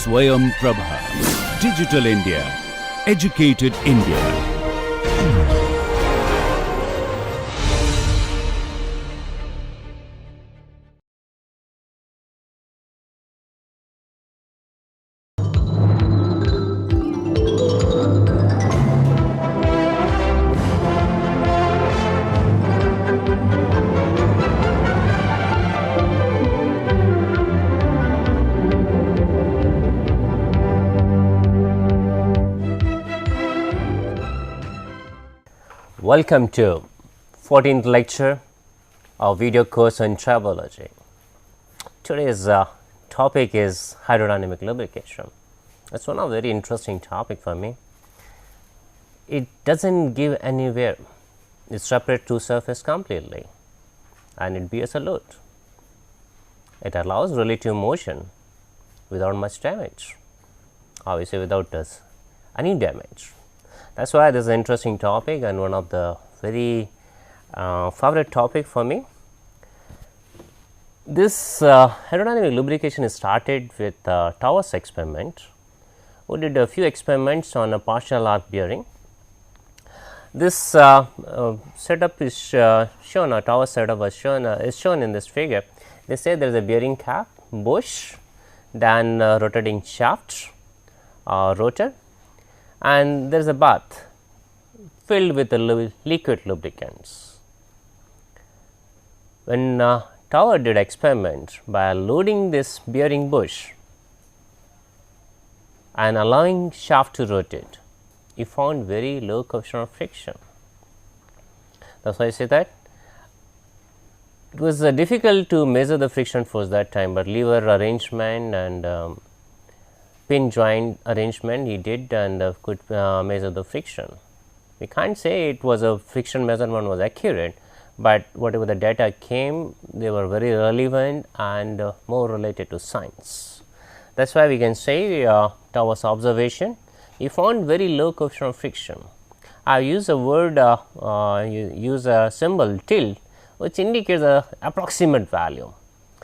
Swayam Prabha. Digital India. Educated India. Welcome to 14th lecture of video course on Tribology. Today's topic is hydrodynamic lubrication. It's one of very interesting topic for me. It doesn't give anywhere. It separates two surface completely and it bears a load. It allows relative motion without much damage, obviously without any damage. That's why this is an interesting topic and one of the very favorite topic for me. This hydrodynamic lubrication is started with Towers experiment. We did a few experiments on a partial arc bearing. This setup is shown, a Tower setup was shown is shown in this figure. They say there is a bearing cap, bush, then rotating shaft, rotor, and there is a bath filled with the liquid lubricants. When Tower did experiment by loading this bearing bush and allowing shaft to rotate, he found very low coefficient of friction. That is why I say that it was difficult to measure the friction force that time, but lever arrangement and pin joint arrangement he did and could measure the friction. We can't say it was a friction measurement was accurate, but whatever the data came, they were very relevant and more related to science. That is why we can say Tower's observation, he found very low coefficient of friction. I use a word, use a symbol tilde, which indicates a approximate value.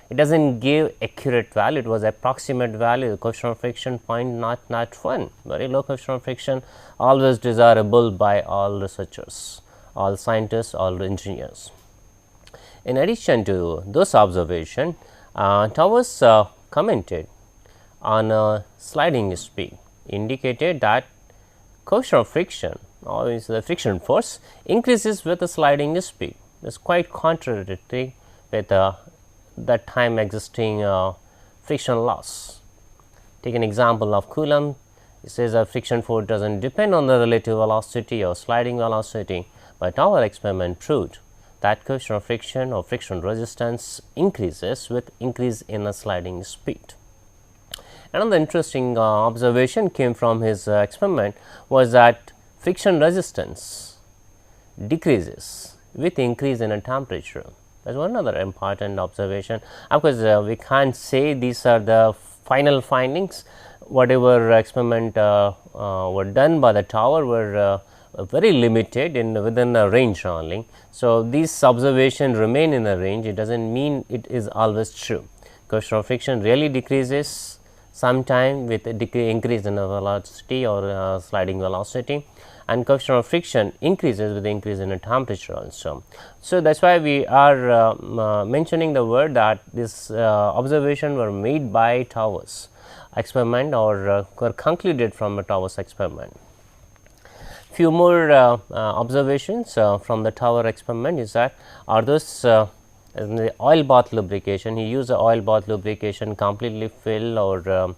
It does not give accurate value, it was approximate value, the coefficient of friction 0.001, very low coefficient of friction, always desirable by all researchers, all scientists, all engineers. In addition to those observations, Towers commented on a sliding speed, indicated that coefficient of friction, or is the friction force, increases with the sliding speed. It is quite contradictory with that time existing friction loss. Take an example of Coulomb. It says a friction force does not depend on the relative velocity or sliding velocity, but our experiment proved that coefficient of friction or friction resistance increases with increase in a sliding speed. Another interesting observation came from his experiment was that friction resistance decreases with increase in a temperature. That is one other important observation. Of course, we can't say these are the final findings. Whatever experiment were done by the Tower were very limited within a range only. So, these observations remain in a range, it does not mean it is always true. Coefficient of friction really decreases sometime with increase in a velocity or sliding velocity, and coefficient of friction increases with the increase in a temperature also. So, that is why we are mentioning the word that this observation were made by Towers experiment or were concluded from a Towers experiment. Few more observations from the Tower experiment is that are those in the oil bath lubrication, he used the oil bath lubrication completely filled or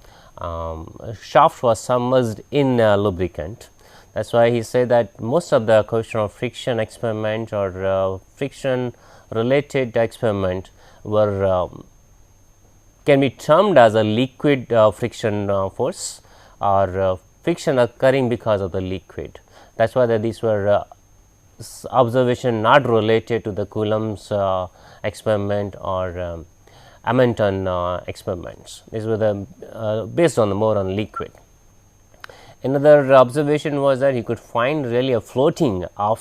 shaft was submerged in lubricant. That is why he said that most of the coefficient of friction experiment or friction related experiment were can be termed as a liquid friction force or friction occurring because of the liquid. That is why these were observation not related to the Coulomb's experiment or Hamilton experiments. These were the based on the more on liquid. Another observation was that he could find really a floating of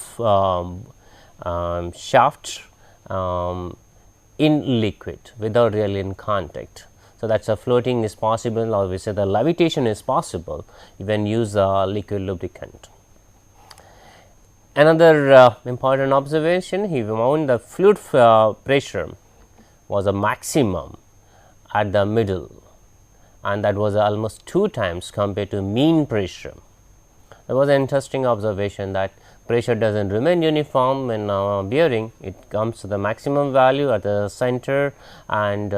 shaft in liquid without really in contact. So, that is a floating is possible, or we say the levitation is possible when use a liquid lubricant. Another important observation, he found the fluid pressure was a maximum at the middle, and that was almost 2 times compared to mean pressure. There was an interesting observation that pressure does not remain uniform in bearing, it comes to the maximum value at the center, and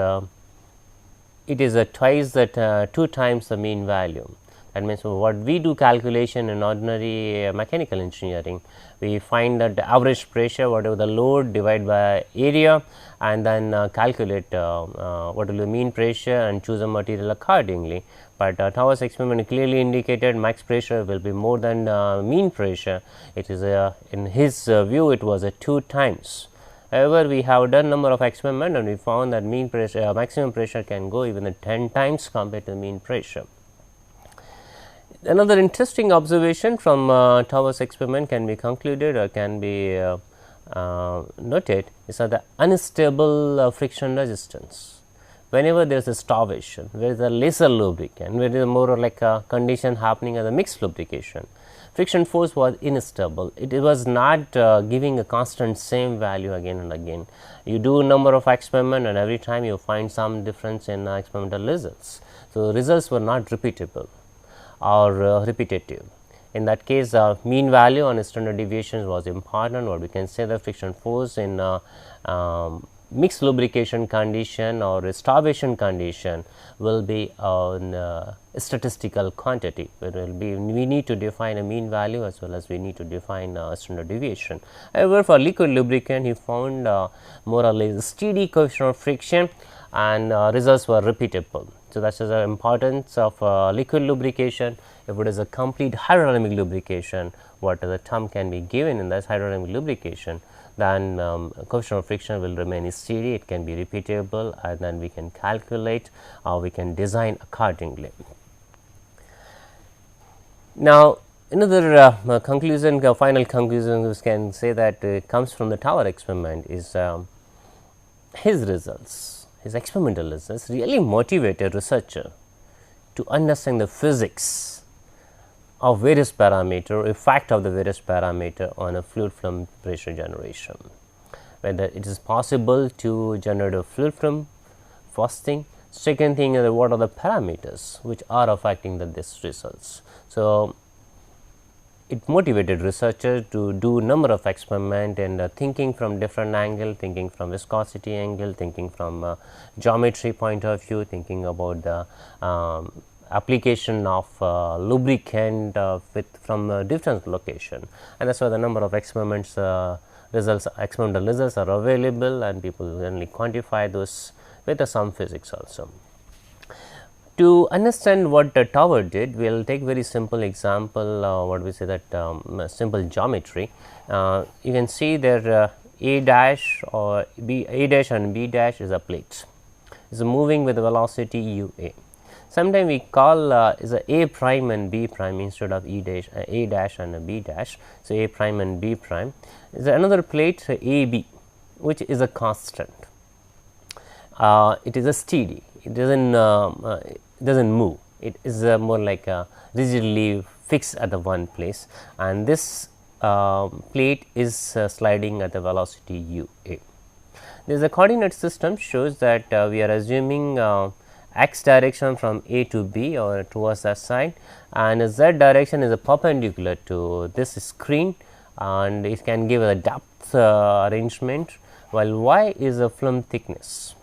it is twice that 2 times the mean value. That means, what we do calculation in ordinary mechanical engineering, we find that the average pressure, whatever the load, divide by area, and then calculate what will be the mean pressure and choose a material accordingly. But Towers experiment clearly indicated max pressure will be more than mean pressure. It is in his view, it was 2 times. However, we have done number of experiments and we found that mean pressure, maximum pressure can go even 10 times compared to mean pressure. Another interesting observation from Towers experiment can be concluded or can be noted is that the unstable friction resistance. Whenever there is a starvation, where is a lesser lubricant, where there is more like a condition happening as a mixed lubrication, friction force was unstable. It was not giving a constant same value again and again. You do number of experiment and every time you find some difference in experimental results. So, results were not repeatable or repetitive. In that case, mean value on standard deviations was important, or we can say the friction force in mixed lubrication condition or starvation condition will be on statistical quantity, where will be we need to define a mean value as well as we need to define standard deviation. However, for liquid lubricant he found more or less steady coefficient of friction and results were repeatable. So, that is the importance of liquid lubrication. If it is a complete hydrodynamic lubrication, what the term can be given in this hydrodynamic lubrication, then coefficient of friction will remain steady, it can be repeatable, and then we can calculate or we can design accordingly. Now, another conclusion, final conclusion we can say that comes from the Tower experiment is his results. His experimental results really motivated researcher to understand the physics of various parameter, effect of the various parameter on a fluid film pressure generation. Whether it is possible to generate a fluid film, first thing. Second thing is what are the parameters which are affecting this results. So, it motivated researchers to do number of experiment and thinking from different angle, thinking from viscosity angle, thinking from geometry point of view, thinking about the application of lubricant from different location, and that is why the number of experiments experimental results are available, and people generally quantify those with some physics also. To understand what Tower did, we will take very simple example, what we say that simple geometry. You can see there A dash or A dash and B dash is a plate, is moving with velocity u a. Sometimes we call is A prime and B prime instead of A dash and a B dash. So, A prime and B prime is another plate A B, which is a constant. It is a steady, it doesn't move, it is more like rigidly fixed at the one place, and this plate is sliding at the velocity u a. There is a coordinate system shows that we are assuming x direction from A to B or towards that side, and z direction is a perpendicular to this screen, and it can give a depth arrangement, while y is a film thickness.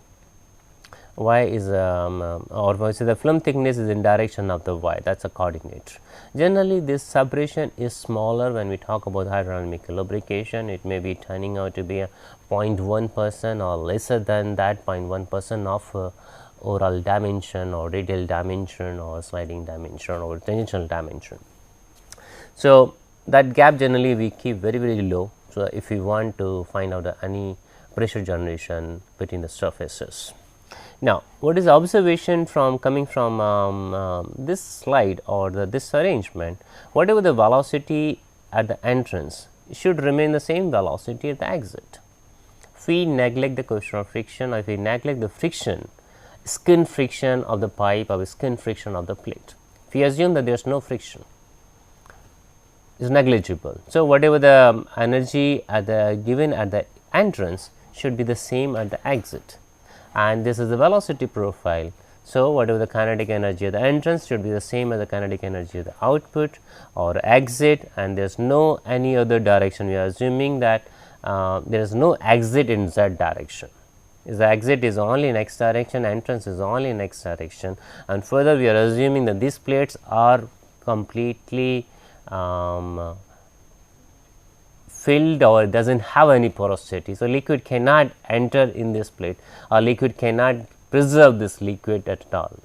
Y is or we say the film thickness is in direction of the y, that is a coordinate. Generally, this separation is smaller when we talk about hydrodynamic lubrication. It may be turning out to be a 0.1% or lesser than that 0.1% of overall dimension or radial dimension or sliding dimension or tangential dimension. So, that gap generally we keep very low. So, if we want to find out any pressure generation between the surfaces. Now, what is the observation from coming from this slide or this arrangement? Whatever the velocity at the entrance should remain the same velocity at the exit. If we neglect the coefficient of friction, or if we neglect the friction skin friction of the pipe or skin friction of the plate. If you assume that there is no friction, is negligible. So, whatever the energy given at the entrance should be the same at the exit, and this is the velocity profile. So, whatever the kinetic energy at the entrance should be the same as the kinetic energy at the output or exit, and there is no any other direction. We are assuming that there is no exit in z direction. Is the exit is only in x direction, entrance is only in x direction, and further we are assuming that these plates are completely filled or does not have any porosity. So, liquid cannot enter in this plate or liquid cannot preserve this liquid at all.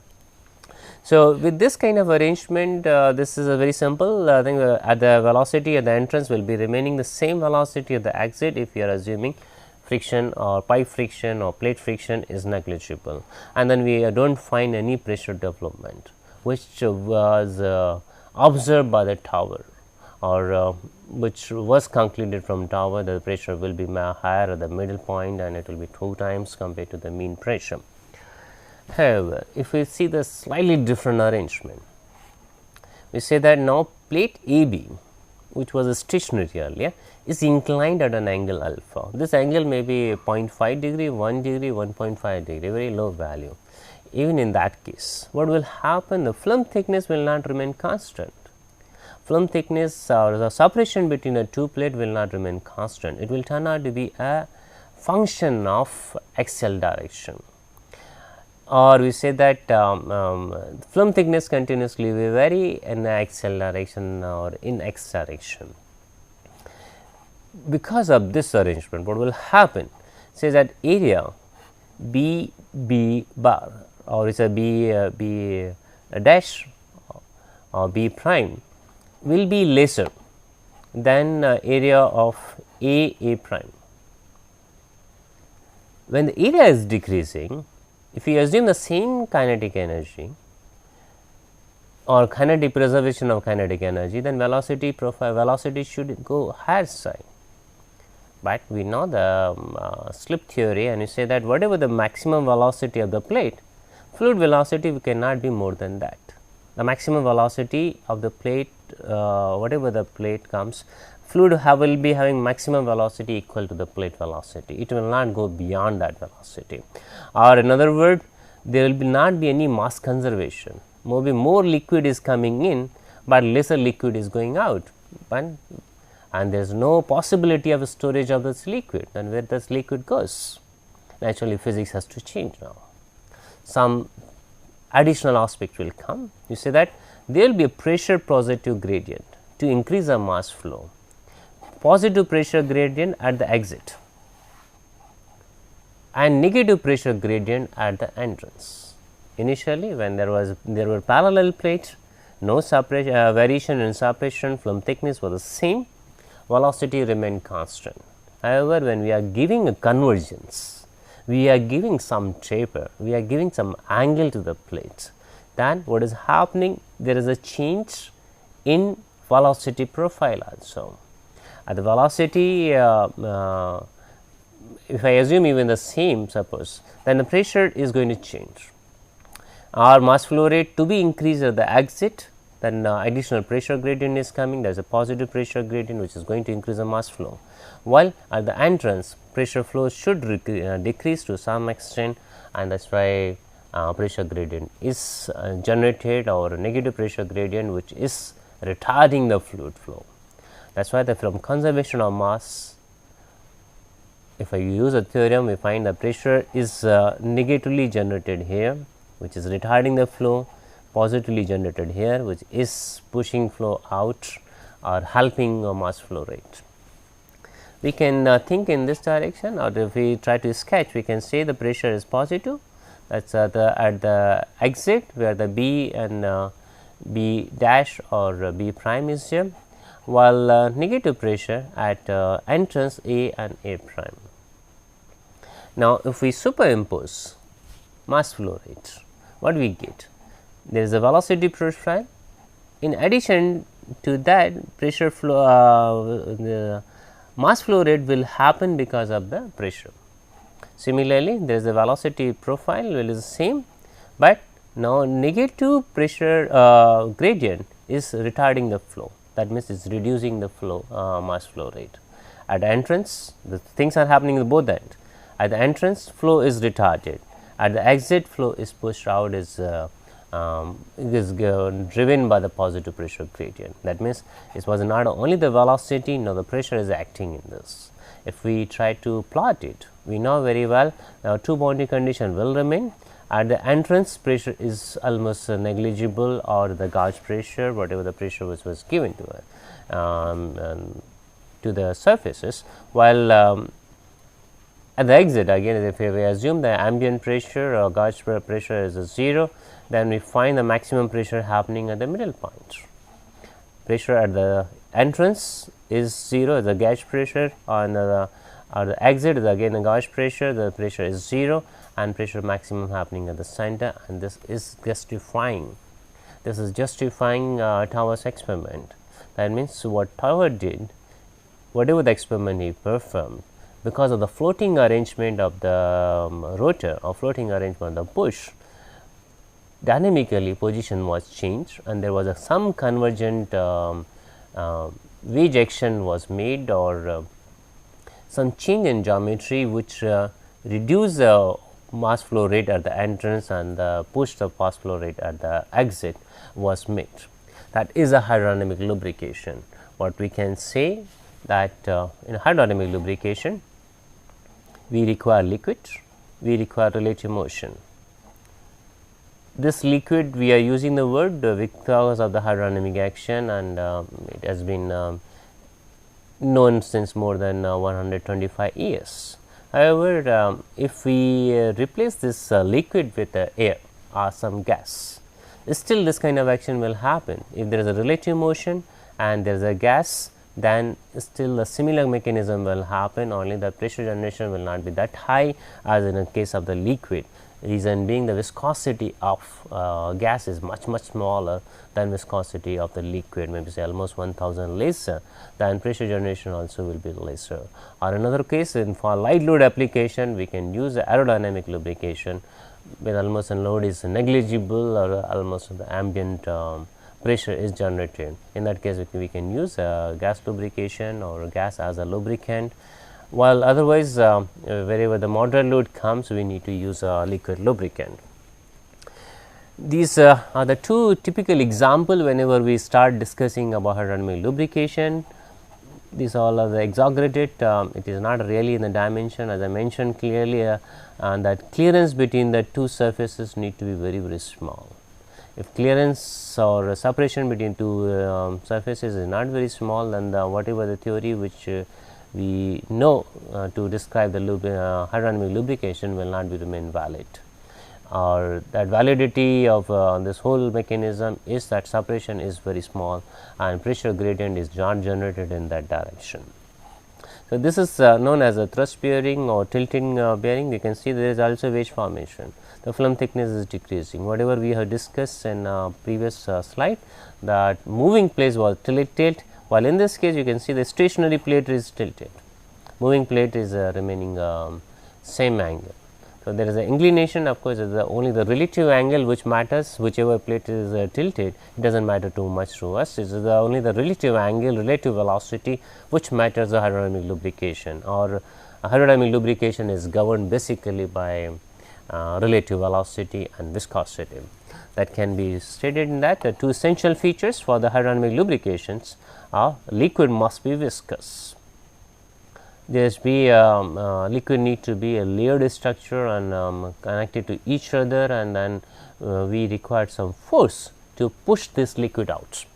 So, with this kind of arrangement, this is a very simple thing. At the velocity at the entrance will be remaining the same velocity at the exit if you are assuming friction or pipe friction or plate friction is negligible, and then we do not find any pressure development which was observed by the tower or which was concluded from tower that the pressure will be higher at the middle point and it will be 2 times compared to the mean pressure. However, if we see the slightly different arrangement, we say that now plate AB, which was stationary earlier, is inclined at an angle alpha. This angle may be 0.5 degree, 1 degree, 1.5 degree, very low value. Even in that case, what will happen? The film thickness will not remain constant. Film thickness or the separation between the two plates will not remain constant. It will turn out to be a function of axial direction, or we say that film thickness continuously will vary in axial direction or in x direction. Because of this arrangement, what will happen? Says that area B B bar or is a B dash or B prime will be lesser than area of A prime. When the area is decreasing, if we assume the same kinetic energy or kinetic preservation of kinetic energy, then velocity profile velocity should go higher side. But we know the slip theory, and we say that whatever the maximum velocity of the plate, fluid velocity cannot be more than that. The maximum velocity of the plate, whatever the plate comes, fluid will be having maximum velocity equal to the plate velocity. It will not go beyond that velocity, or in other words, there will not be any mass conservation. Maybe more liquid is coming in, but lesser liquid is going out, and there is no possibility of storage of this liquid. Then where this liquid goes? Naturally, physics has to change now. Some additional aspect will come. You say that there will be a pressure positive gradient to increase the mass flow, positive pressure gradient at the exit and negative pressure gradient at the entrance. Initially, when there were parallel plates, no variation in separation, film thickness was the same, velocity remained constant. However, when we are giving a convergence, we are giving some taper, we are giving some angle to the plates, then what is happening? There is a change in velocity profile also. At the velocity, if I assume even the same, suppose, then the pressure is going to change. Our mass flow rate to be increased at the exit, then additional pressure gradient is coming. There is a positive pressure gradient which is going to increase the mass flow, while at the entrance pressure flow should decrease to some extent, and that is why pressure gradient is generated, or a negative pressure gradient which is retarding the fluid flow. That is why from conservation of mass, if I use a theorem, we find the pressure is negatively generated here, which is retarding the flow, positively generated here, which is pushing flow out or helping mass flow rate. We can think in this direction, or if we try to sketch, we can say the pressure is positive, that is at the exit where the B and B dash or B prime is here, while negative pressure at entrance A and A prime. Now, if we superimpose mass flow rate, what we get? There is a velocity profile. In addition to that, pressure flow, the mass flow rate will happen because of the pressure. Similarly, there is a velocity profile will is the same, but now negative pressure gradient is retarding the flow, that means it is reducing the flow mass flow rate. At the entrance, the things are happening at both ends. At the entrance, flow is retarded. At the exit, flow is pushed out, is driven by the positive pressure gradient. That means, it was not only the velocity, now the pressure is acting in this. If we try to plot it, we know very well two boundary condition will remain. At the entrance, pressure is almost negligible, or the gauge pressure, whatever the pressure was given to it. To the surfaces, while at the exit, again if we assume the ambient pressure or gauge pressure is 0, then we find the maximum pressure happening at the middle point. Pressure at the entrance is 0, the gauge pressure, on the exit is again the gauge pressure, the pressure is 0, and pressure maximum happening at the center, and this is justifying Tower's experiment. That means, what Tower did, whatever the experiment he performed, because of the floating arrangement of the rotor or floating arrangement of the bush, dynamically position was changed, and there was some convergent wedge action was made, or some change in geometry which reduced the mass flow rate at the entrance and pushed the mass flow rate at the exit was made. That is a hydrodynamic lubrication. What we can say that in hydrodynamic lubrication, we require liquid, we require relative motion. This liquid, we are using the word because of the hydrodynamic action, and it has been known since more than 125 years. However, if we replace this liquid with air or some gas, still this kind of action will happen. If there is a relative motion and there is a gas, then still a similar mechanism will happen, only the pressure generation will not be that high as in the case of the liquid. Reason being, the viscosity of gas is much smaller than viscosity of the liquid, maybe say almost 1000 lesser, then pressure generation also will be lesser. Or another case, in for light load application, we can use the aerodynamic lubrication, when almost a load is negligible or almost the ambient pressure is generated. In that case, we can use gas lubrication or gas as a lubricant, while otherwise wherever the moderate load comes, we need to use a liquid lubricant. These are the two typical example whenever we start discussing about hydrodynamic lubrication. These all are the exaggerated, it is not really in the dimension, as I mentioned clearly, and that clearance between the two surfaces need to be very small. If clearance or separation between two surfaces is not very small, then whatever the theory which we know to describe the hydrodynamic lubrication will not be remain valid, or that validity of this whole mechanism is that separation is very small and pressure gradient is not generated in that direction. So, this is known as a thrust bearing or tilting bearing. You can see there is also wedge formation. The film thickness is decreasing. Whatever we have discussed in previous slide, that moving plate was tilted, while in this case you can see the stationary plate is tilted. Moving plate is remaining same angle. So, there is an inclination, of course, is only the relative angle which matters, whichever plate is tilted, it does not matter too much to us. It is only the relative angle, relative velocity which matters the hydrodynamic lubrication, or hydrodynamic lubrication is governed basically by relative velocity and viscosity. That can be stated in that the two essential features for the hydrodynamic lubrications are liquid must be viscous. There is be liquid need to be a layered structure and connected to each other, and then we require some force to push this liquid out.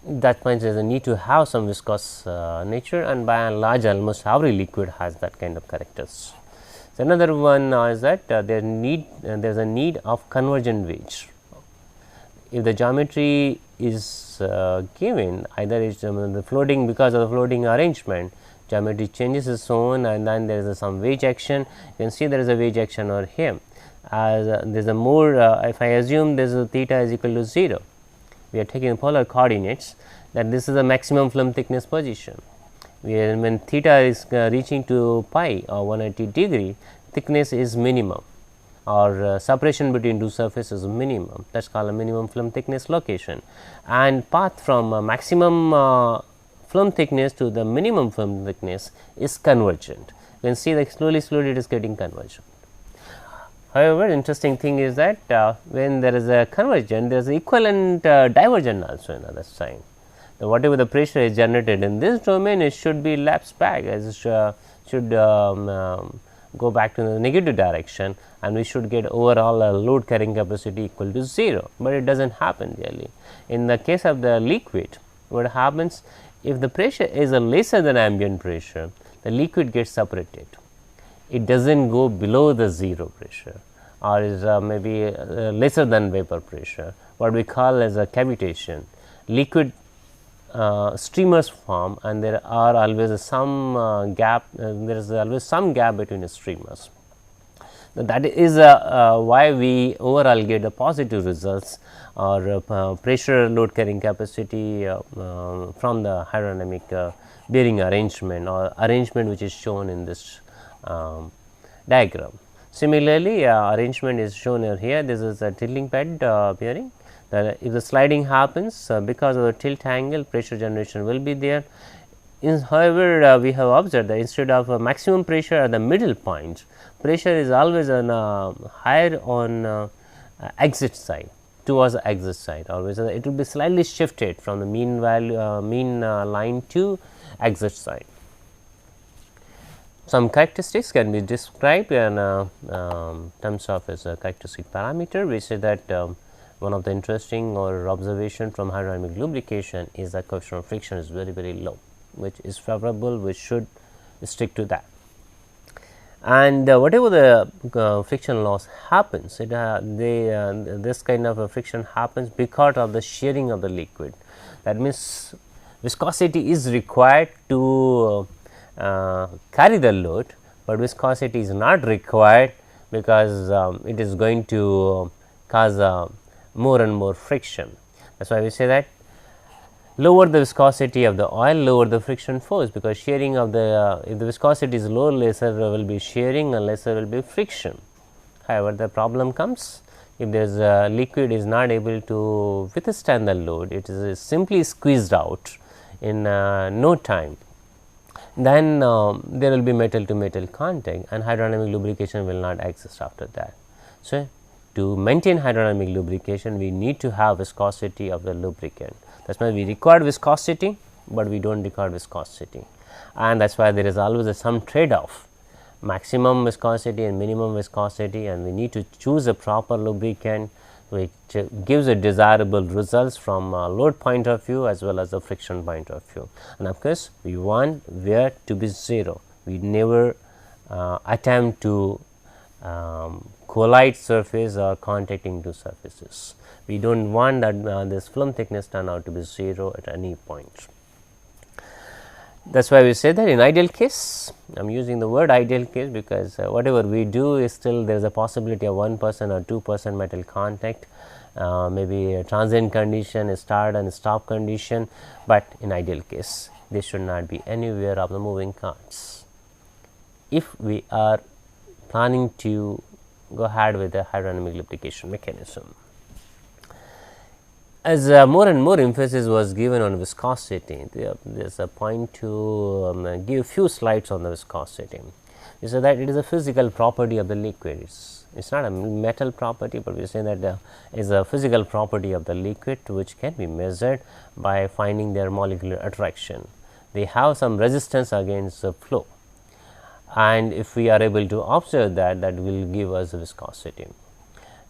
That means there is a need to have some viscous nature, and by and large almost every liquid has that kind of characters. So, another one is that there is a need of convergent wedge. If the geometry is given, either it is the floating, because of the floating arrangement, geometry changes is shown, and then there is some wedge action. You can see there is a wedge action over here. As there is a more, if I assume there is a theta is equal to 0, we are taking polar coordinates, that this is the maximum film thickness position. When theta is reaching to pi or 180 degree, thickness is minimum. or separation between two surfaces is minimum, that is called a minimum film thickness location, and path from maximum film thickness to the minimum film thickness is convergent. You can see that slowly it is getting convergent. However, interesting thing is that when there is a convergent, there is equivalent divergent also in other side. So, whatever the pressure is generated in this domain, it should be lapsed back, as it should go back to the negative direction, and we should get overall load carrying capacity equal to 0, but it does not happen really. In the case of the liquid, what happens, if the pressure is lesser than ambient pressure, the liquid gets separated. It does not go below the 0 pressure, or is maybe lesser than vapor pressure, what we call as a cavitation. Liquid streamers form, and there are always some gap, there is always some gap between the streamers. That is why we overall get the positive results, or pressure load carrying capacity from the hydrodynamic bearing arrangement, or arrangement which is shown in this diagram. Similarly, arrangement is shown here. This is a tilting pad bearing. If the sliding happens, because of the tilt angle, pressure generation will be there. However, we have observed that instead of a maximum pressure at the middle point, pressure is always on higher on exit side, towards the exit side. Always it will be slightly shifted from the mean value mean line to exit side. Some characteristics can be described in terms of as a characteristic parameter. We say that one of the interesting or observation from hydrodynamic lubrication is that coefficient of friction is very low, which is favorable. We should stick to that. And whatever the friction loss happens, this kind of a friction happens because of the shearing of the liquid. That means viscosity is required to carry the load, but viscosity is not required because it is going to cause more and more friction. That is why we say that lower the viscosity of the oil, lower the friction force, because shearing of the if the viscosity is low, lesser will be shearing and lesser will be friction. However, the problem comes if there is a liquid is not able to withstand the load, it is simply squeezed out in no time, then there will be metal to metal contact, and hydrodynamic lubrication will not exist after that. So, to maintain hydrodynamic lubrication, we need to have viscosity of the lubricant. That is why we require viscosity, but we do not require viscosity, and that is why there is always some trade off, maximum viscosity and minimum viscosity, and we need to choose a proper lubricant which gives a desirable results from a load point of view as well as the friction point of view. And of course, we want wear to be 0. We never attempt to collide surface or contacting two surfaces. We do not want that this film thickness turn out to be 0 at any point. That is why we say that in ideal case, I am using the word ideal case because whatever we do is still there is a possibility of 1% or 2% metal contact, maybe a transient condition, a start and stop condition, but in ideal case there should not be anywhere of the moving parts. If we are planning to go ahead with the hydrodynamic lubrication mechanism. As more and more emphasis was given on viscosity, there is a point to give few slides on the viscosity. We say that it is a physical property of the liquid. It is not a metal property, but we say that it is a physical property of the liquid which can be measured by finding their molecular attraction. They have some resistance against the flow, and if we are able to observe that, that will give us viscosity.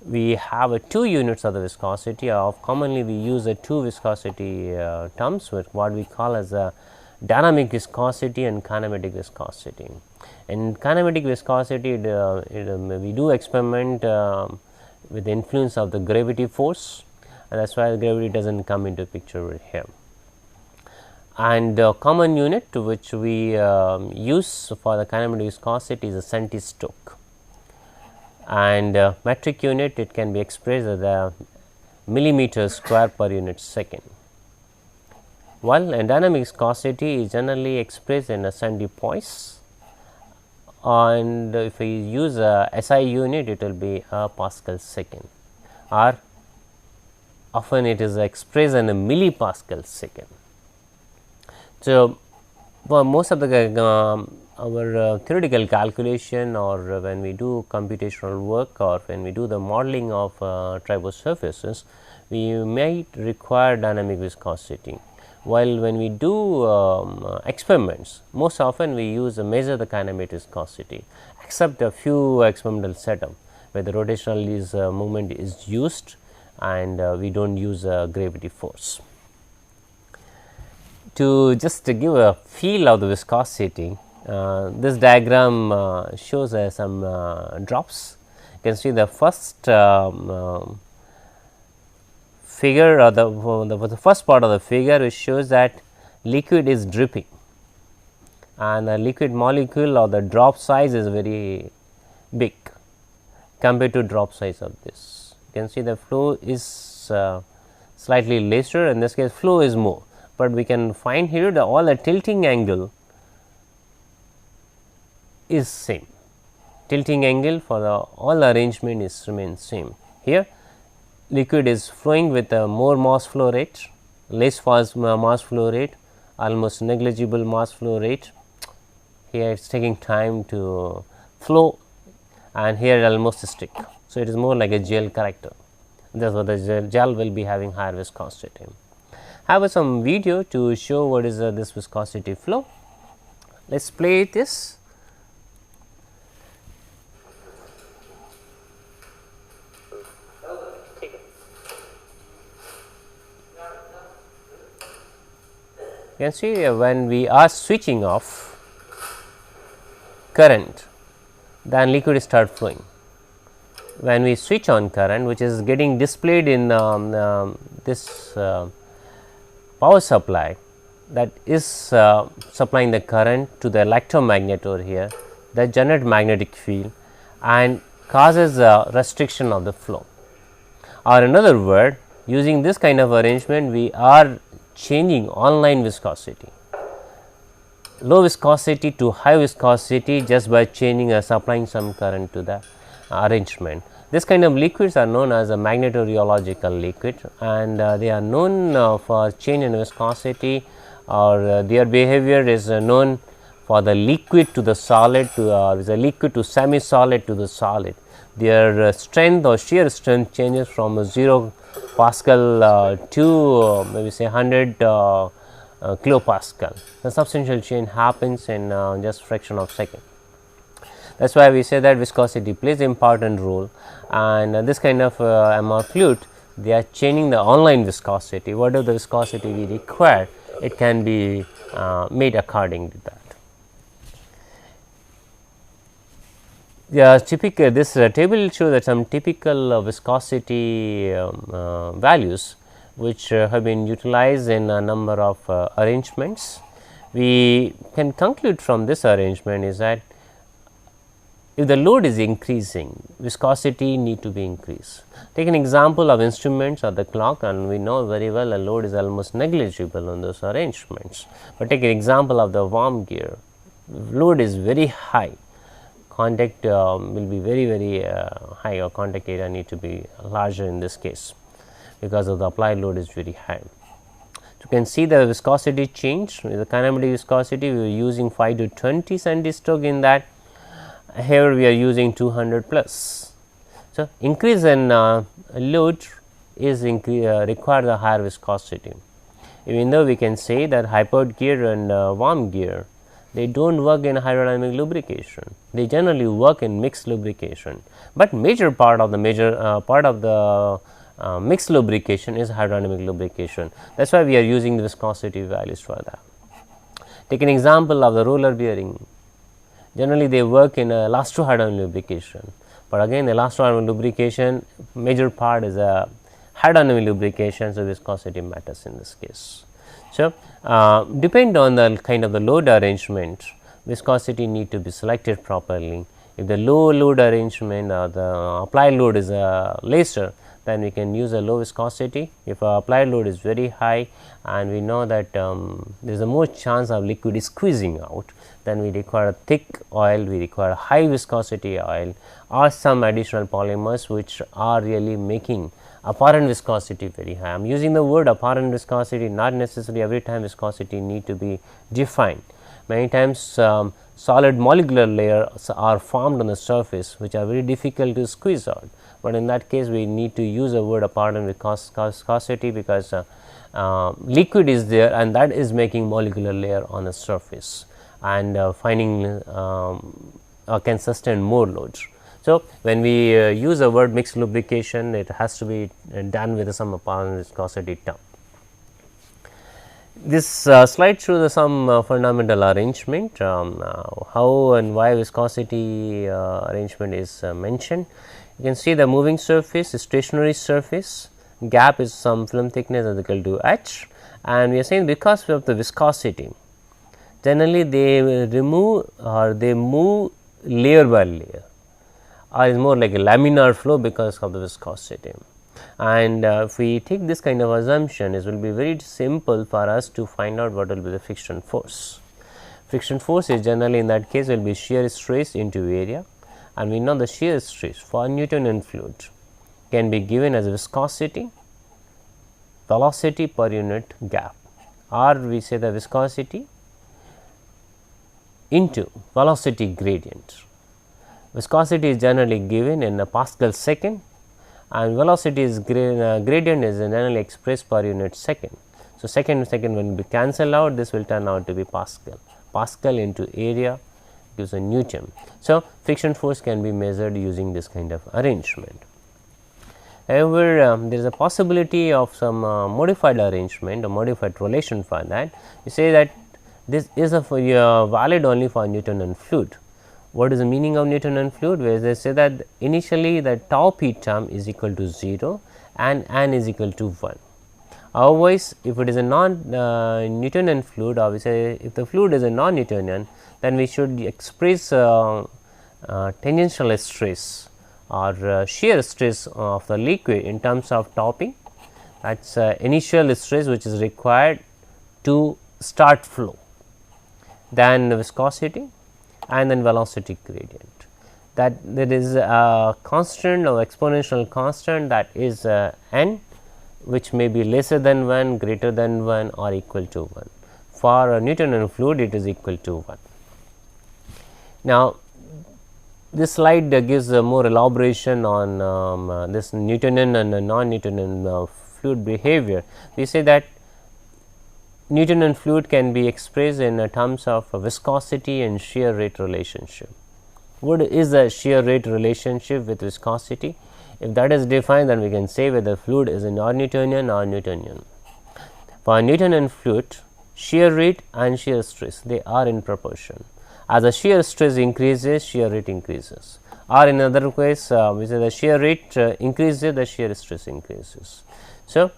We have 2 units of the viscosity. Commonly we use 2 viscosity terms, with what we call as a dynamic viscosity and kinematic viscosity. In kinematic viscosity, we do experiment with the influence of the gravity force, and that is why the gravity does not come into picture over here. And common unit which we use for the kinematic viscosity is a centistoke. And metric unit, it can be expressed as a millimeter square per unit second, while dynamic viscosity is generally expressed in a centipoise and if we use a SI unit, it will be a Pascal second, or often it is expressed in a millipascal second. So, for most of the our theoretical calculation, or when we do computational work, or when we do the modeling of tribo surfaces, we might require dynamic viscosity. While when we do experiments, most often we measure the kinematic viscosity, except a few experimental setup where the rotational movement is used and we do not use gravity force. To just to give a feel of the viscosity, this diagram shows some drops. You can see the first figure, or the first part of the figure, which shows that liquid is dripping, and the liquid molecule or the drop size is very big compared to drop size of this. You can see the flow is slightly lesser, in this case flow is more, but we can find here that all the tilting angle is same. Tilting angle for all arrangement is remains same. Here liquid is flowing with a more mass flow rate, less fast mass flow rate, almost negligible mass flow rate. Here it is taking time to flow, and here almost stick. So, it is more like a gel character. That is why the gel will be having higher viscosity. I have some video to show what is this viscosity flow. Let us play this. You can see when we are switching off current, then liquid start flowing. When we switch on current, which is getting displayed in this power supply, that is supplying the current to the electromagnet over here, that generate magnetic field and causes a restriction of the flow. Or in other word, using this kind of arrangement, we are changing online viscosity, low viscosity to high viscosity, just by changing or supplying some current to the arrangement. This kind of liquids are known as a magnetorheological liquid, and they are known for change in viscosity, or their behavior is known for the liquid to the solid, to the liquid to semi solid to the solid. Their strength or shear strength changes from 0 Pascal to maybe say 100 kilopascal. The substantial change happens in just fraction of second. That is why we say that viscosity plays important role, and this kind of MR fluid, they are changing the online viscosity. Whatever the viscosity we require, it can be made according to that. Typical this table shows that some typical viscosity values which have been utilized in a number of arrangements. We can conclude from this arrangement is that if the load is increasing, viscosity need to be increased. Take an example of instruments or the clock, and we know very well a load is almost negligible on those arrangements. But take an example of the worm gear, load is very high, contact will be very high, or contact area need to be larger in this case, because of the applied load is very high. So, you can see the viscosity change, the kinematic viscosity we are using 5 to 20 centistoke in that. Here we are using 200 plus. So, increase in load is require the higher viscosity. Even though we can say that hypod gear and worm gear, they do not work in hydrodynamic lubrication, they generally work in mixed lubrication, but major part of the mixed lubrication is hydrodynamic lubrication. That is why we are using the viscosity values for that. Take an example of the roller bearing. Generally, they work in elasto hydrodynamic lubrication, but again the elasto hydrodynamic lubrication major part is a hydrodynamic lubrication, so viscosity matters in this case. So, depend on the kind of the load arrangement, viscosity need to be selected properly. If the low load arrangement or the applied load is lesser, then we can use a low viscosity. If our applied load is very high and we know that there is a more chance of liquid is squeezing out, then we require a thick oil, we require a high viscosity oil or some additional polymers which are really making apparent viscosity very high. I am using the word apparent viscosity, not necessarily every time viscosity need to be defined. Many times solid molecular layers are formed on the surface which are very difficult to squeeze out, but in that case we need to use a word apparent viscosity because liquid is there and that is making molecular layer on the surface and finding can sustain more loads. So, when we use the word mixed lubrication, it has to be done with some apparent viscosity term. This slide shows some fundamental arrangement, how and why viscosity arrangement is mentioned. You can see the moving surface, stationary surface, gap is some film thickness is equal to h, and we are saying because of the viscosity, generally they remove or they move layer by layer, or is more like a laminar flow because of the viscosity. And if we take this kind of assumption, it will be very simple for us to find out what will be the friction force. Friction force is generally in that case will be shear stress into area, and we know the shear stress for Newtonian fluid can be given as viscosity, velocity per unit gap, or we say the viscosity into velocity gradient. Viscosity is generally given in a Pascal second, and velocity is gradient is generally expressed per unit second. So, second when we cancel out, this will turn out to be Pascal. Pascal into area gives a Newton. So, friction force can be measured using this kind of arrangement. However, there is a possibility of some modified arrangement or modified relation for that. We say that this is valid only for Newtonian fluid. What is the meaning of Newtonian fluid? Where they say that initially the tau p term is equal to 0 and n is equal to 1. Otherwise, if it is a non-Newtonian fluid, or we say if the fluid is a non-Newtonian, then we should express tangential stress or shear stress of the liquid in terms of tau p. That is initial stress which is required to start flow, then viscosity, and then velocity gradient. That there is a constant or exponential constant, that is n, which may be lesser than 1, greater than 1 or equal to 1. For a Newtonian fluid, it is equal to 1. Now, this slide gives more elaboration on this Newtonian and non-Newtonian fluid behavior. We say that Newtonian fluid can be expressed in terms of viscosity and shear rate relationship. What is the shear rate relationship with viscosity? If that is defined, then we can say whether fluid is a non-Newtonian or Newtonian. For a Newtonian fluid, shear rate and shear stress, they are in proportion. As the shear stress increases, shear rate increases, or in other case, we say the shear rate increases, the shear stress increases. So,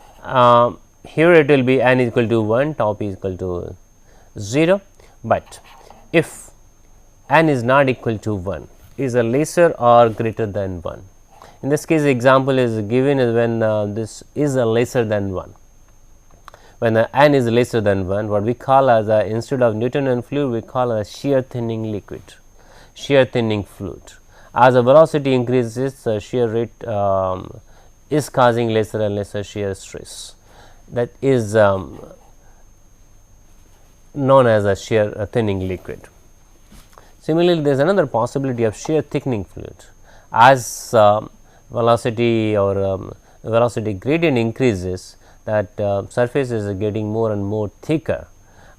here it will be n is equal to 1, tau p is equal to 0, but if n is not equal to 1, is a lesser or greater than 1. In this case, the example is given is when this is a lesser than 1. When the n is lesser than 1, what we call as a, instead of Newtonian fluid, we call a shear thinning liquid, shear thinning fluid. As the velocity increases, the shear rate is causing lesser and lesser shear stress. That is known as a shear thinning liquid. Similarly, there is another possibility of shear thickening fluid. As velocity or velocity gradient increases, that surface is getting more and more thicker.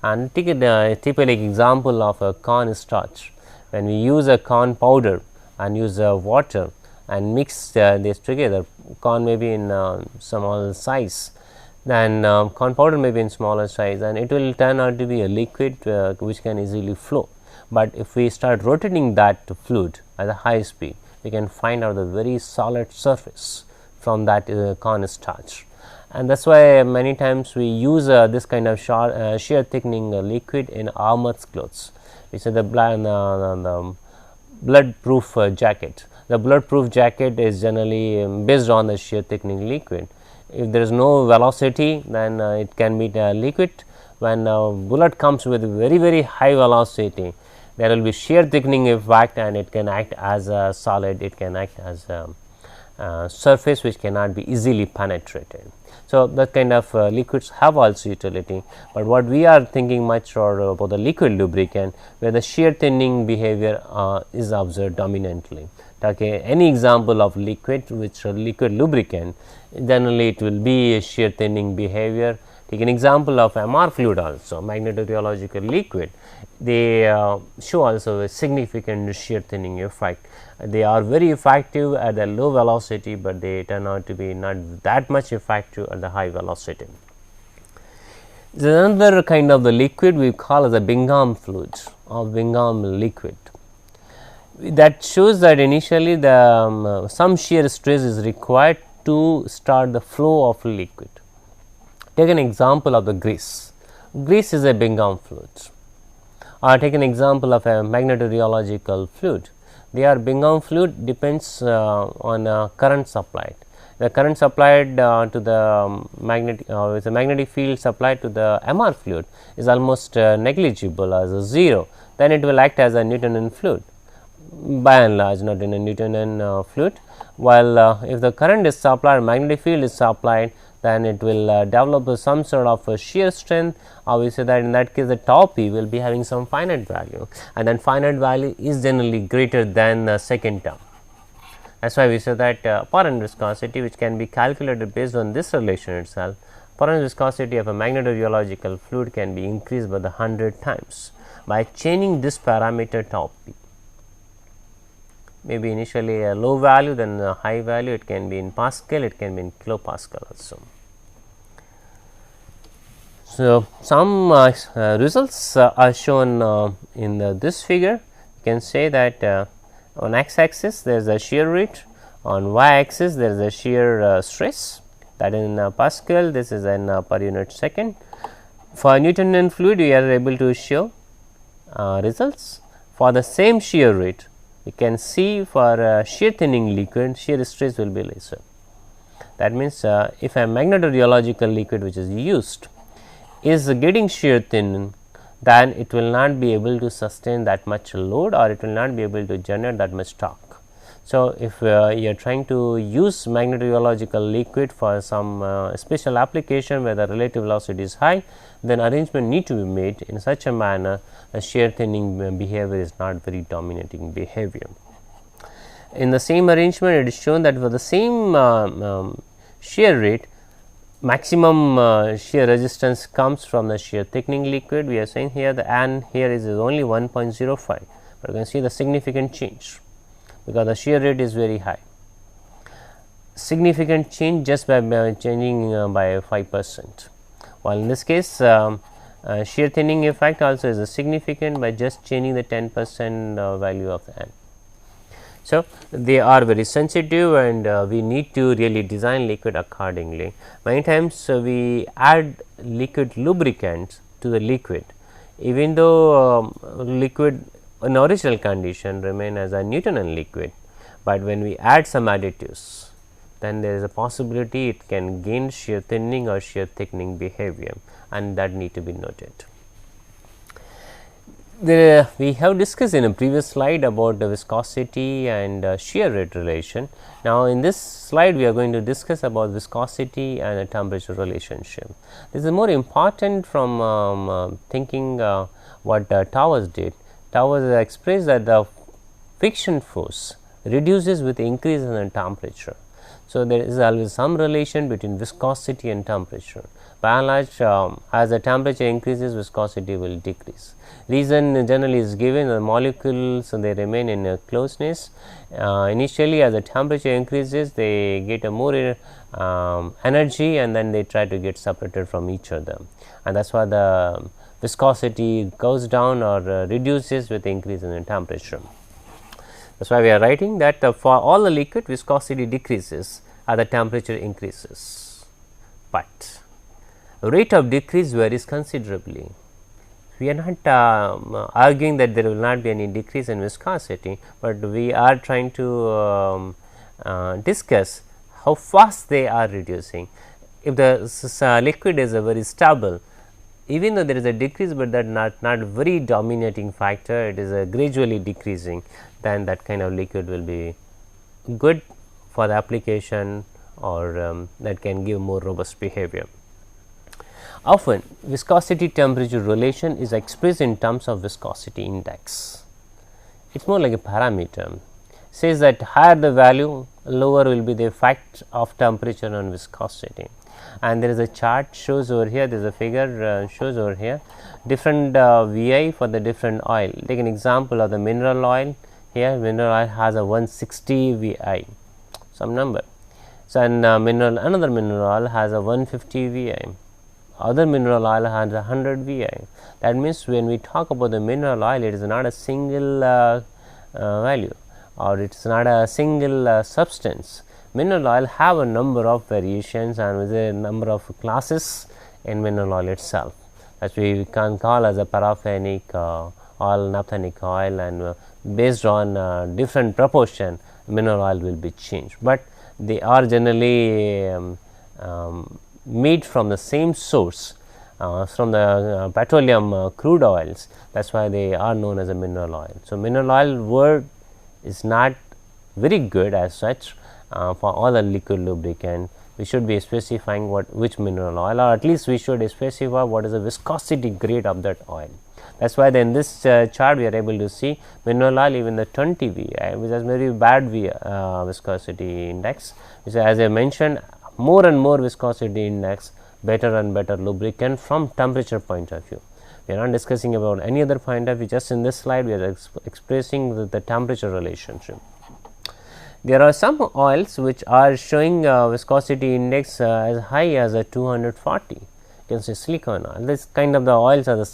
And take a typical example of a corn starch. When we use a corn powder and use water and mix this together, corn may be in small size, then corn powder may be in smaller size, and it will turn out to be a liquid which can easily flow. But if we start rotating that fluid at a high speed, we can find out the very solid surface from that corn starch. And that is why many times we use this kind of shear thickening liquid in armoured clothes, which is the blood proof jacket. the bulletproof jacket is generally based on the shear thickening liquid. If there is no velocity, then it can be liquid. When a bullet comes with very high velocity, there will be shear thickening effect, and it can act as a solid, it can act as a surface which cannot be easily penetrated. So, that kind of liquids have also utility, but what we are thinking much about the liquid lubricant, where the shear thinning behavior is observed dominantly. Okay, any example of liquid which liquid lubricant, generally it will be a shear thinning behavior. Take an example of MR fluid also, magnetorheological liquid. They show also a significant shear thinning effect. They are very effective at a low velocity, but they turn out to be not that much effective at the high velocity. There is another kind of the liquid we call as a Bingham fluid or Bingham liquid. That shows that initially the some shear stress is required to start the flow of liquid. Take an example of the grease. Grease is a Bingham fluid. Or take an example of a magnetorheological fluid. They are Bingham fluid, depends on current supplied. The current supplied to the with the magnetic field supplied to the MR fluid is almost negligible as a 0. Then it will act as a Newtonian fluid, by and large not in a Newtonian fluid. While if the current is supplied, magnetic field is supplied, then it will develop some sort of shear strength. We say that in that case the tau p will be having some finite value, and then finite value is generally greater than the second term. That is why we say that apparent viscosity, which can be calculated based on this relation itself, apparent viscosity of a magnetorheological fluid can be increased by the 100 times by changing this parameter tau p. Maybe initially a low value, then a high value, it can be in Pascal, it can be in kilopascal also. So, some results are shown in this figure. You can say that on x axis there is a shear rate, on y axis there is a shear stress, that in Pascal, this is in per unit second. For Newtonian fluid, we are able to show results for the same shear rate. You can see for shear thinning liquid, shear stress will be lesser. That means, if a magnetorheological liquid which is used is getting shear thin, then it will not be able to sustain that much load, or it will not be able to generate that much torque. So, if you are trying to use magnetorheological liquid for some special application where the relative velocity is high, then arrangement need to be made in such a manner the shear thinning behavior is not very dominating behavior. In the same arrangement, it is shown that for the same shear rate, maximum shear resistance comes from the shear thickening liquid. We are saying here the N here is only 1.05, but you can see the significant change, because the shear rate is very high. Significant change just by changing by 5%, while in this case shear thinning effect also is significant by just changing the 10% value of the N. So, they are very sensitive, and we need to really design liquid accordingly. Many times we add liquid lubricants to the liquid, even though liquid in original condition remain as a Newtonian liquid, but when we add some additives, then there is a possibility it can gain shear thinning or shear thickening behavior, and that need to be noted. We have discussed in a previous slide about the viscosity and shear rate relation. Now, in this slide we are going to discuss about viscosity and a temperature relationship. This is more important from thinking what Towers did. Towers expressed that the friction force reduces with increase in the temperature. So, there is always some relation between viscosity and temperature. By and large, as the temperature increases, viscosity will decrease. Reason generally is given, the molecules they remain in a closeness. Initially, as the temperature increases, they get a more energy, and then they try to get separated from each other, and that is why the viscosity goes down or reduces with increase in the temperature. That is why we are writing that for all the liquid, viscosity decreases as the temperature increases, but rate of decrease varies considerably. we are not arguing that there will not be any decrease in viscosity, but we are trying to discuss how fast they are reducing. If the liquid is a very stable, even though there is a decrease, but that not very dominating factor, it is a gradually decreasing, then that kind of liquid will be good for the application, or that can give more robust behavior. Often viscosity temperature relation is expressed in terms of viscosity index. It is more like a parameter. Says that higher the value, lower will be the effect of temperature on viscosity. And there is a chart shows over here, there is a figure shows over here different VI for the different oil. Take an example of the mineral oil. Here mineral oil has a 160 VI, some number. So, and another mineral oil has a 150 VI, other mineral oil has 100 VI. That means, when we talk about the mineral oil, it is not a single value, or it is not a single substance. Mineral oil have a number of variations and with a number of classes in mineral oil itself, that we can call as a paraffinic oil, naphthenic oil, and based on different proportion mineral oil will be changed, but they are generally made from the same source, from the petroleum crude oils. That is why they are known as a mineral oil. So, mineral oil word is not very good as such. For all the liquid lubricant, we should be specifying which mineral oil, or at least we should specify what is the viscosity grade of that oil. That is why in this chart we are able to see mineral oil even the 20 VI, which has very bad viscosity index, which, as I mentioned, more and more viscosity index, better and better lubricant from temperature point of view. We are not discussing about any other point of view, just in this slide we are expressing the temperature relationship. There are some oils which are showing viscosity index as high as a 240. You can say silicone oil. This kind of the oils are the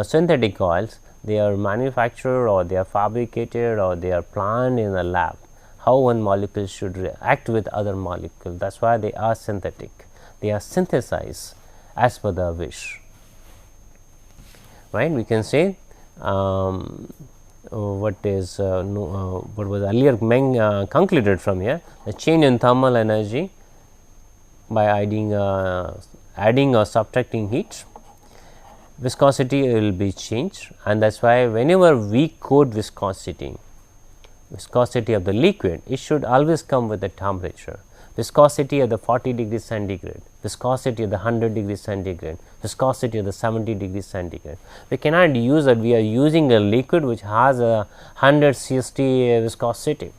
synthetic oils. They are manufactured, or they are fabricated, or they are planned in a lab. How one molecule should react with other molecule. That is why they are synthetic. They are synthesized as per the wish. Right? We can say what was earlier concluded from here, the change in thermal energy by adding or subtracting heat, viscosity will be changed, and that is why whenever we quote viscosity of the liquid, it should always come with the temperature. Viscosity at the 40 degrees centigrade, viscosity at the 100 degrees centigrade, viscosity at the 70 degrees centigrade. We cannot use that we are using a liquid which has a 100 CST viscosity.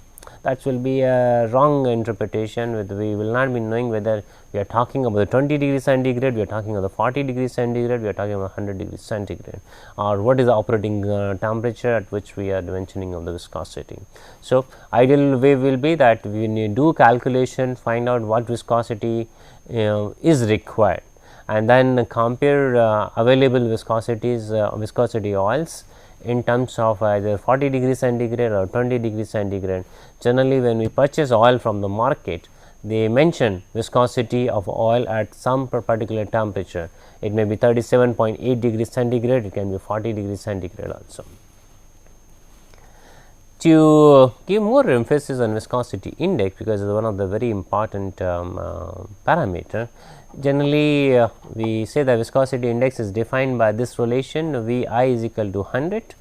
That will be a wrong interpretation. We will not be knowing whether we are talking about the 20 degrees centigrade, we are talking about the 40 degrees centigrade, we are talking about 100 degrees centigrade, or what is the operating temperature at which we are mentioning of the viscosity. So, ideal way will be that when you do calculation, find out what viscosity is required, and then compare available viscosity oils in terms of either 40 degrees centigrade or 20 degrees centigrade. Generally, when we purchase oil from the market, they mention viscosity of oil at some particular temperature. It may be 37.8 degrees centigrade, it can be 40 degrees centigrade also. To give more emphasis on viscosity index, because it is one of the very important parameter, generally we say that viscosity index is defined by this relation Vi is equal to 100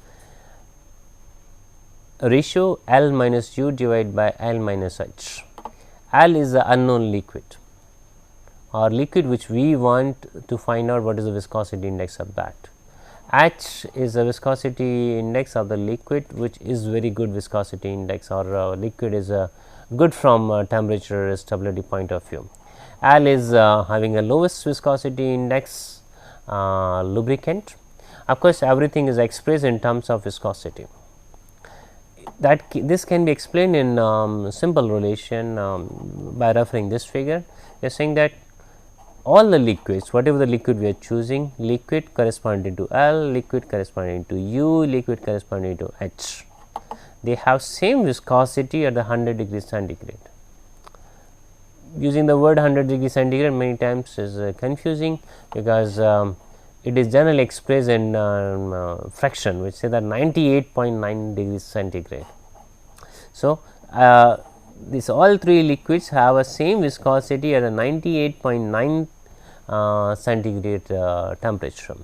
ratio L minus U divided by L minus H. L is the unknown liquid, or liquid which we want to find out what is the viscosity index of that. H is the viscosity index of the liquid which is very good viscosity index, or liquid is good from temperature stability point of view. L is having a lowest viscosity index lubricant. Of course, everything is expressed in terms of viscosity. This can be explained in simple relation by referring this figure. We are saying that all the liquids, whatever the liquid we are choosing, liquid corresponding to L, liquid corresponding to U, liquid corresponding to H, they have same viscosity at the 100 degrees centigrade. Using the word 100 degrees centigrade many times is confusing, because it is generally expressed in fraction, which say that 98.9 degrees centigrade. So, these all three liquids have a same viscosity at a 98.9 centigrade temperature,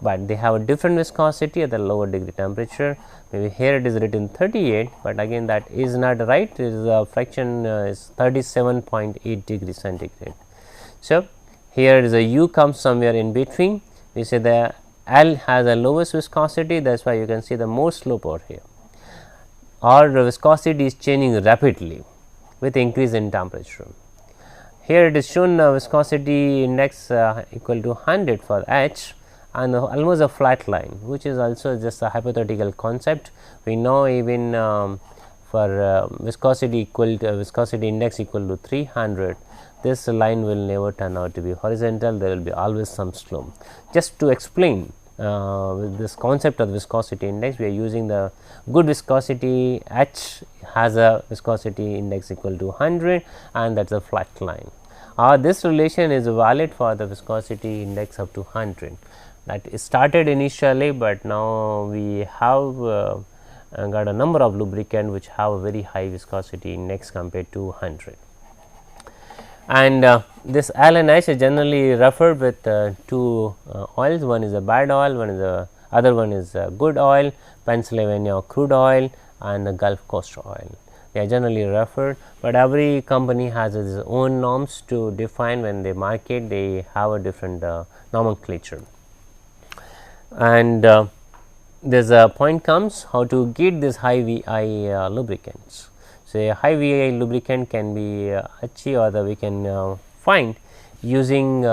but they have a different viscosity at the lower degree temperature. Maybe here it is written 38, but again that is not right. It is fraction is 37.8 degrees centigrade. So, here is a U comes somewhere in between. We say the L has a lowest viscosity, that is why you can see the more slope over here, or the viscosity is changing rapidly with increase in temperature. Here it is shown viscosity index equal to 100 for H, and almost a flat line, which is also just a hypothetical concept. We know even for viscosity equal to viscosity index equal to 300, this line will never turn out to be horizontal, there will be always some slope. Just to explain with this concept of viscosity index, we are using the good viscosity. H has a viscosity index equal to 100, and that is a flat line. This relation is valid for the viscosity index up to 100. That started initially, but now we have got a number of lubricant which have a very high viscosity index compared to 100. And this L and H is generally referred with two oils. One is a bad oil, one is a other one is a good oil, Pennsylvania crude oil and the Gulf Coast oil. They are generally referred, but every company has its own norms to define. When they market, they have a different nomenclature. And there's a point comes how to get this high VI lubricants. So, a high VI lubricant can be achieved, or we can find using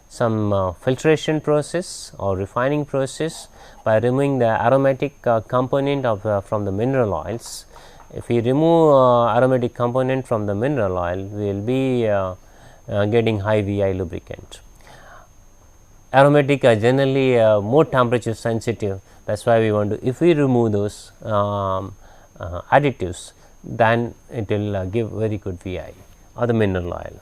some filtration process or refining process by removing the aromatic component of from the mineral oils. If we remove aromatic component from the mineral oil, we will be getting high VI lubricant. Aromatic are generally more temperature sensitive, that is why we want to, if we remove those additives, then it will give very good VI or the mineral oil.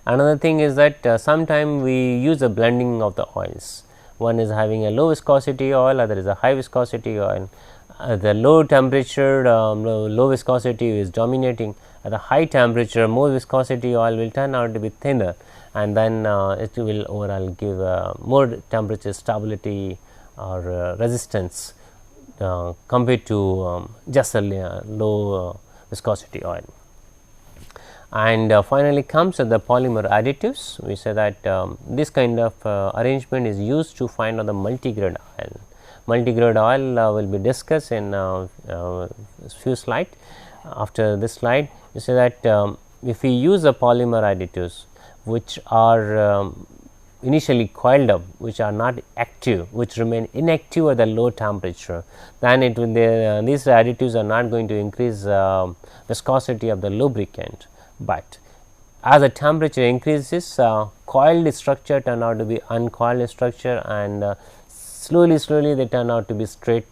Another thing is that sometime we use a blending of the oils. One is having a low viscosity oil, other is a high viscosity oil. The low temperature, low viscosity is dominating. At the high temperature, more viscosity oil will turn out to be thinner, and then it will overall give more temperature stability or resistance compared to just a low viscosity oil. And finally comes the polymer additives. We say that this kind of arrangement is used to find out the multigrade oil. Multigrade oil will be discussed in few slides. After this slide, we say that if we use the polymer additives which are initially coiled up, which are not active, which remain inactive at the low temperature, then it will these additives are not going to increase viscosity of the lubricant, but as the temperature increases, coiled structure turn out to be uncoiled structure, and slowly they turn out to be straight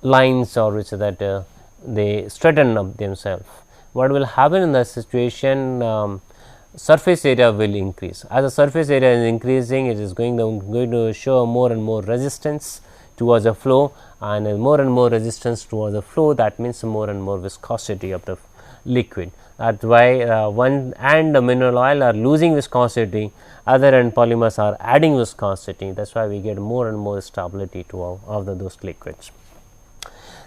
lines, or which that they straighten up themselves. What will happen in the situation? Surface area will increase. As the surface area is increasing, it is going to show more and more resistance towards the flow, and more and more resistance towards the flow, that means more and more viscosity of the liquid. That is why one and the mineral oil are losing viscosity, other and polymers are adding viscosity. That is why we get more and more stability to those liquids.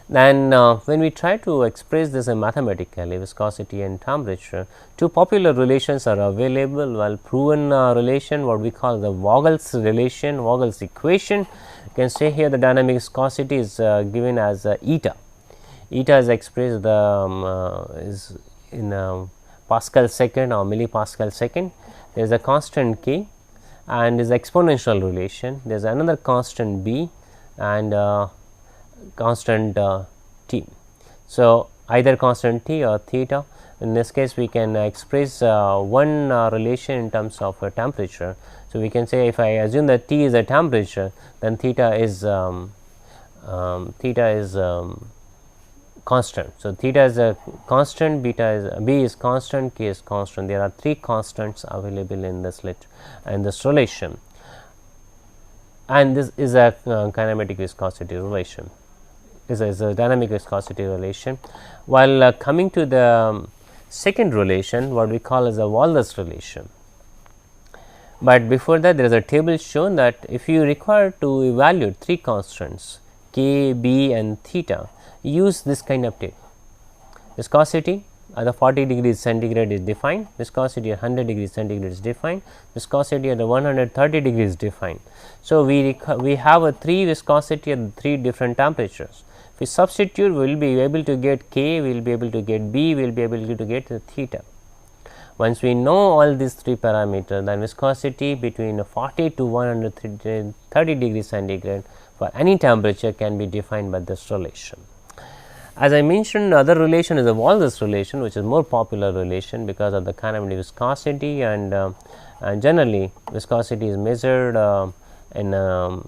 Then when we try to express this mathematically, viscosity and temperature, two popular relations are available. Well proven relation, what we call the Vogel's relation, Vogel's equation. You can say here the dynamic viscosity is given as eta. Eta is expressed is in Pascal second or millipascal second. There is a constant k and is exponential relation. There is another constant b and constant t. So, either constant t or theta. In this case, we can express one relation in terms of temperature. So, we can say if I assume that T is a temperature, then theta is constant. So, theta is a constant, beta is b is constant, k is constant. There are 3 constants available in this relation, and this is a kinematic viscosity relation, is a dynamic viscosity relation. While coming to the second relation, what we call as a Wallis relation. But before that, there is a table shown that if you require to evaluate 3 constants k, b and theta, use this kind of table. Viscosity at the 40 degrees centigrade is defined, viscosity at 100 degrees centigrade is defined, viscosity at the 130 degrees is defined. So, we have a 3 viscosity at 3 different temperatures. If we substitute, we will be able to get k, we will be able to get b, we will be able to get the theta. Once we know all these 3 parameters, then viscosity between 40 to 130 degrees centigrade for any temperature can be defined by this relation. As I mentioned, other relation is the Wallis relation, which is more popular relation because of the kinematic viscosity, and generally viscosity is measured in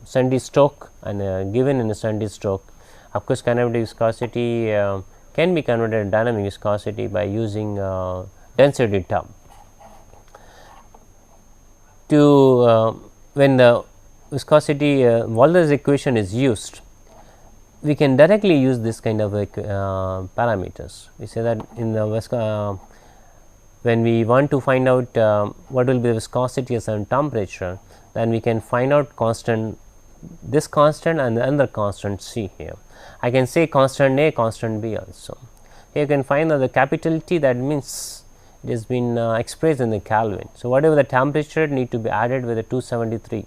centi-stroke and given in a centi-stroke. Of course, kinematic viscosity can be converted to dynamic viscosity by using density term. When the viscosity Wallis equation is used, we can directly use this kind of parameters. We say that in the when we want to find out what will be the viscosity at some temperature, then we can find out constant, this constant and the other constant C here. I can say constant A, constant B also. Here you can find that the capital T, that means it has been expressed in the Kelvin. So, whatever the temperature need to be added with the 273.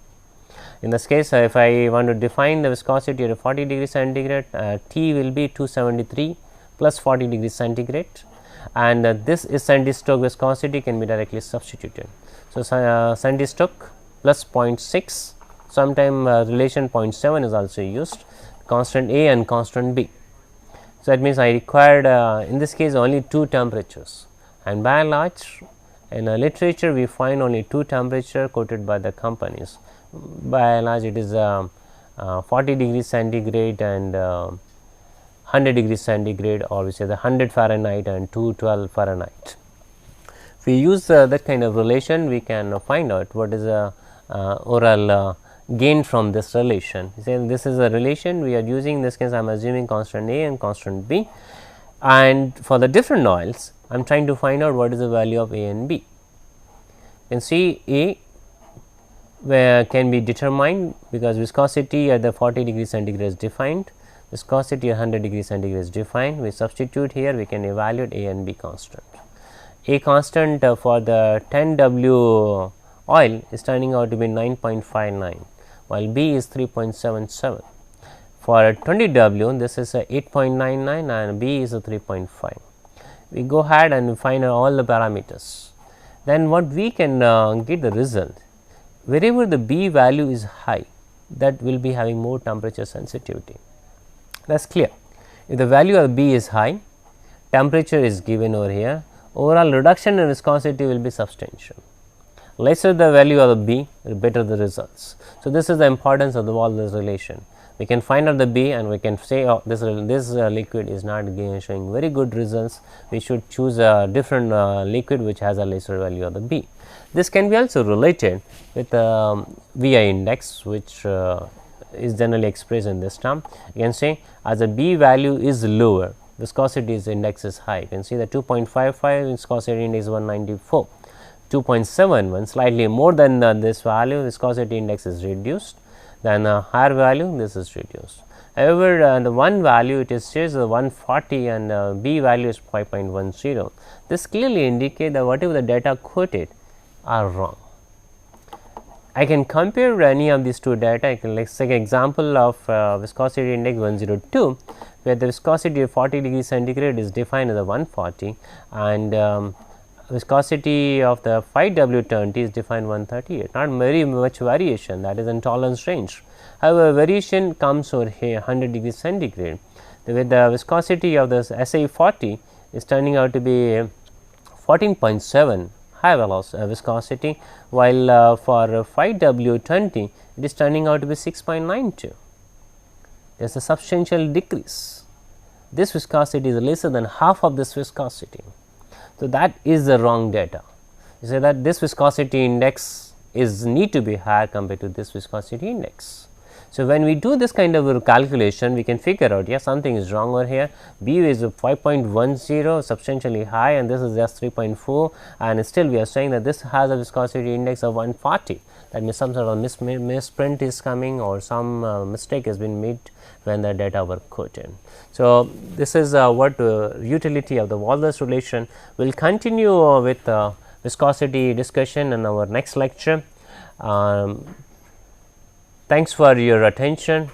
In this case, if I want to define the viscosity at 40 degrees centigrade, T will be 273 plus 40 degrees centigrade, and this is centi-stroke viscosity can be directly substituted. So, centi-stroke plus 0.6, sometime relation 0.7 is also used, constant A and constant B. So, that means I required in this case only 2 temperatures, and by and large in literature we find only 2 temperature quoted by the companies. By and large it is 40 degrees centigrade and 100 degrees centigrade, or we say the 100 Fahrenheit and 212 Fahrenheit. If we use that kind of relation, we can find out what is the overall gain from this relation. Say this is a relation we are using, in this case I am assuming constant A and constant B, and for the different oils I am trying to find out what is the value of A and B. You can see A where can be determined because viscosity at the 40 degrees centigrade is defined, viscosity at 100 degrees centigrade is defined. We substitute here, we can evaluate A and B constant. A constant for the 10W oil is turning out to be 9.59, while B is 3.77. For 20W, this is 8.99 and B is 3.5. We go ahead and find all the parameters. Then what we can get the result, wherever the B value is high, that will be having more temperature sensitivity. That is clear. If the value of B is high, temperature is given over here, overall reduction in viscosity will be substantial. Lesser the value of the B, better the results. So, this is the importance of the Wallis relation. We can find out the B and we can say, oh, this liquid is not showing very good results, we should choose a different liquid which has a lesser value of the B. This can be also related with VI index, which is generally expressed in this term. You can say as a B value is lower, viscosity index is high. You can see the 2.55 viscosity index is 194, 2.71 slightly more than this value, viscosity index is reduced, then a higher value this is reduced. However, the one value it is says 140 and B value is 5.10. This clearly indicates that whatever the data quoted are wrong. I can compare any of these two data. I can like take example of viscosity index 102, where the viscosity of 40 degrees centigrade is defined as a 140 and viscosity of the 5W20 is defined 138, not very much variation, that is in tolerance range. However, variation comes over here 100 degrees centigrade, with the viscosity of this SA40 is turning out to be 14.7 high viscosity, while for 5W20 it is turning out to be 6.92. There is a substantial decrease. this viscosity is lesser than half of this viscosity. So, that is the wrong data. You say that this viscosity index is need to be higher compared to this viscosity index. So, when we do this kind of a calculation, we can figure out, yes, something is wrong over here. Bu is 5.10, substantially high, and this is just 3.4, and still we are saying that this has a viscosity index of 140. That means some sort of misprint is coming, or some mistake has been made when the data were quoted. So, this is what utility of the Walras relation. We will continue with viscosity discussion in our next lecture. Thanks for your attention.